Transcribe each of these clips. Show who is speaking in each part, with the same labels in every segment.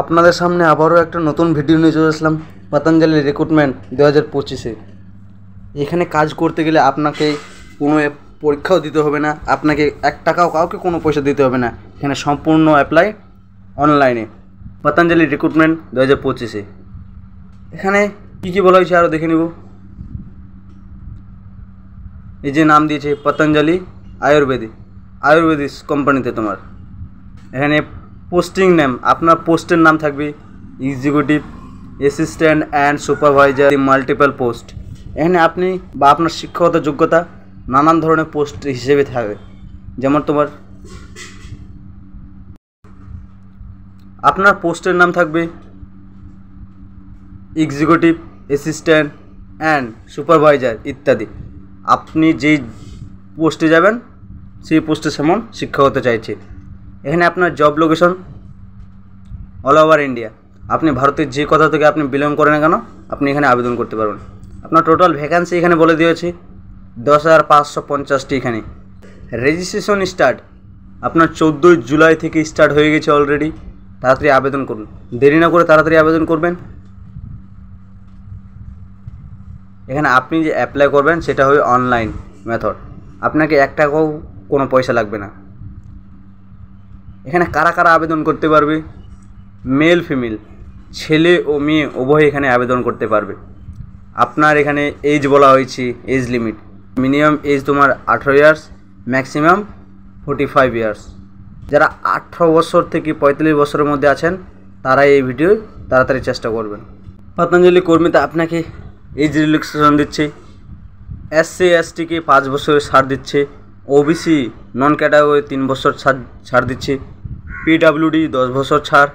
Speaker 1: আপনাদের সামনে আবারও একটা নতুন ভিডিও নিয়ে চলে আসলাম পতঞ্জলি রিক্রুটমেন্ট 2025-এ। এখানে কাজ করতে গেলে আপনাকে কোনো পরীক্ষাও দিতে হবে না, আপনাকে 1 টাকাও কাউকে কোনো পয়সা দিতে হবে না। এখানে সম্পূর্ণ অ্যাপ্লাই অনলাইনে পতঞ্জলি রিক্রুটমেন্ট 2025-এ। এখানে কী বলা হয়েছে আরও দেখে নিব। এই যে নাম দিয়েছে পতঞ্জলি আয়ুর্বেদিক কোম্পানিতে তোমার। এখানে পোস্টিং নেম, আপনার পোস্টের নাম থাকবে executive, assistant and supervisor, multiple post. এখানে আপনি বা আপনার শিক্ষাগত যোগ্যতা নানান ধরনের পোস্ট হিসেবে থাকবে। যেমন তোমার আপনার পোস্টের নাম থাকবে এক্সিকিউটিভ, অ্যাসিস্ট্যান্ট অ্যান্ড সুপারভাইজার ইত্যাদি। আপনি যেই পোস্টে যাবেন সেই পোস্টে সেমন শিক্ষাগত চাইছে। এখানে আপনার job location all over India. আপনি ভারতের যে কোথা থেকে আপনি বিলং করেন না কেন আপনি এখানে আবেদন করতে পারবেন। আপনার টোটাল ভ্যাকান্সি এখানে বলে দিয়েছে 10,550টি। এখানে রেজিস্ট্রেশন স্টার্ট আপনার 14 জুলাই থেকে স্টার্ট হয়ে গেছে অলরেডি। তাড়াতাড়ি আবেদন করুন, দেরি না করে তাড়াতাড়ি আবেদন করবেন। এখানে আপনি যে অ্যাপ্লাই করবেন সেটা হবে অনলাইন মেথড, আপনাকে 1 টাকাও কোনো পয়সা লাগবে না। এখানে কারা কারা আবেদন করতে পারবে? মেল ফিমেল, ছেলে ও মেয়ে উভয় এখানে আবেদন করতে পারবে। আপনার এখানে এজ বলা হয়েছে, এজ লিমিট মিনিমাম এজ তোমার 18 ইয়ার্স, ম্যাক্সিমাম 45 ইয়ার্স। যারা 18 বছর থেকে 45 বছরের মধ্যে আছেন তারা এই ভিডিও তাড়াতাড়ি চেষ্টা করবেন। পতঞ্জলি কর্মীতে আপনাকে এজ রিল্যাক্সেশন দিচ্ছে, SC STকে 5 বছরের ছাড় দিচ্ছে, OBC নন ক্যাটাগরি 3 বছর ছাড় দিচ্ছে, PWD 10 বছর ছাড়,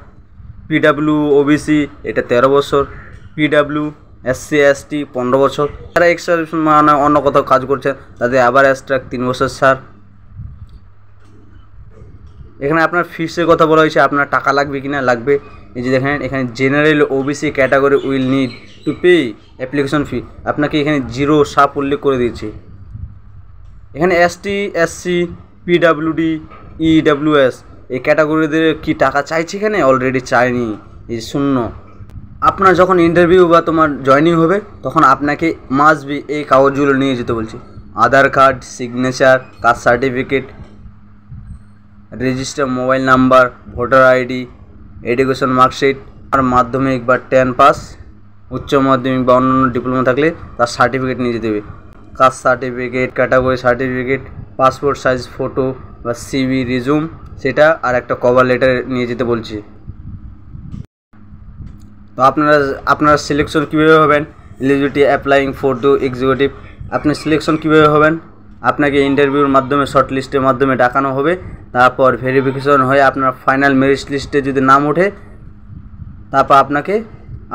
Speaker 1: PW OBC এটা 13 বছর, PW SC ST 15 বছর। যারা এক্সট্রা মানে অন্য কোথাও কাজ করছেন তাদের আবার এক্সট্রা 3 বছর ছাড়। এখানে আপনার ফিসের কথা বলা হয়েছে, আপনার টাকা লাগবে কিনা লাগবে। এই যে দেখেন এখানে general OBC category will need to pay application fee, আপনাকে এখানে 0 সাপ উল্লেখ করে দিয়েছে। এখানে ST SC PWD EWS এই ক্যাটাগরিদের কি টাকা চাইছে? এখানে অলরেডি চায়নি, এই শূন্য। আপনার যখন ইন্টারভিউ বা তোমার জয়নিং হবে তখন আপনাকে মাস্ট বি এই কাগজগুলো নিয়ে যেতে বলছে। Aadhaar card, signature, caste certificate, register mobile number, voter ID, education marksheet, আর মাধ্যমিক বা 10 পাস, উচ্চ মাধ্যমিক বা অন্যান্য ডিপ্লোমা থাকলে তার সার্টিফিকেট নিয়ে যেতে হবে। Caste certificate, category certificate, passport size photo বা CV রিজুম সেটা, আর একটা কভার লেটার নিয়ে যেতে বলছি। তো আপনারা সিলেকশন কীভাবে হবেন? Eligibility applying for the executive. আপনি সিলেকশন কীভাবে হবেন? আপনাকে ইন্টারভিউর মাধ্যমে শর্ট লিস্টের মাধ্যমে ডাকানো হবে, তারপর ভেরিফিকেশন হয়ে আপনার ফাইনাল মেরিট লিস্টে যদি নাম ওঠে তারপর আপনাকে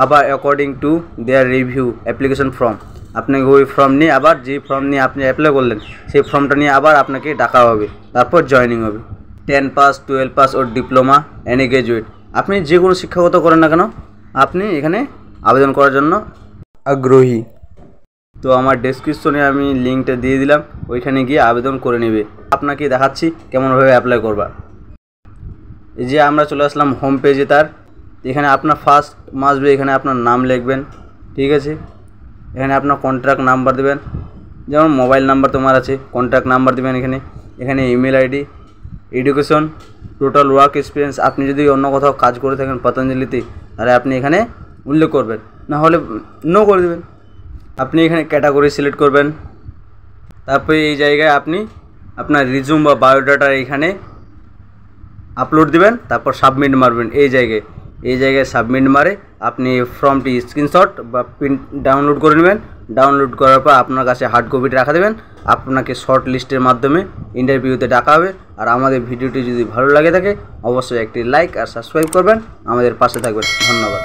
Speaker 1: আবার according to their review application form, আপনাকে ওই ফর্ম নিয়ে আবার যে ফর্ম নিয়ে আপনি অ্যাপ্লাই করলেন সেই ফর্মটা নিয়ে আবার আপনাকে ডাকা হবে, তারপর জয়েনিং হবে। 10 পাস, 12 পাস ও ডিপ্লোমা, এনি গ্র্যাজুয়েট, আপনি যে কোনো শিক্ষাগত করেন না কেন আপনি এখানে আবেদন করার জন্য আগ্রহী। তো আমার ডেসক্রিপশনে আমি লিঙ্কটা দিয়ে দিলাম, ওইখানে গিয়ে আবেদন করে নেবে। আপনাকে দেখাচ্ছি কেমনভাবে অ্যাপ্লাই করবা। এই যে আমরা চলে আসলাম হোম পেজে। তার এখানে আপনার ফার্স্ট মাস্ট বি এখানে আপনার নাম লিখবেন, ঠিক আছে। এখানে আপনার কন্ট্যাক্ট নাম্বার দেবেন, যেমন মোবাইল নাম্বার তোমার আছে, কন্ট্যাক্ট নাম্বার দেবেন এখানে email ID, education, total work experience. আপনি যদি অন্য কোথাও কাজ করে থাকেন পতঞ্জলিতে তাহলে আপনি এখানে উল্লেখ করবেন, না হলে নো করে দেবেন। আপনি এখানে ক্যাটাগরি সিলেক্ট করবেন, তারপরে এই জায়গায় আপনি আপনার রিজুম বা বায়োডাটা এখানে আপলোড দিবেন, তারপর সাবমিট মারবেন। এই জায়গায় সাবমিট মারে আপনি ফর্মটি স্ক্রিনশট বা প্রিন্ট ডাউনলোড করে নেবেন। ডাউনলোড করার পর আপনার কাছে হার্ড কপিটা রাখা দেবেন। আপনাকে শর্ট লিস্টের মাধ্যমে ইন্টারভিউতে ডাকা হবে। আর আমাদের ভিডিওটি যদি ভালো লাগে থাকে অবশ্যই একটি লাইক আর সাবস্ক্রাইব করবেন, আমাদের পাশে থাকবেন। ধন্যবাদ।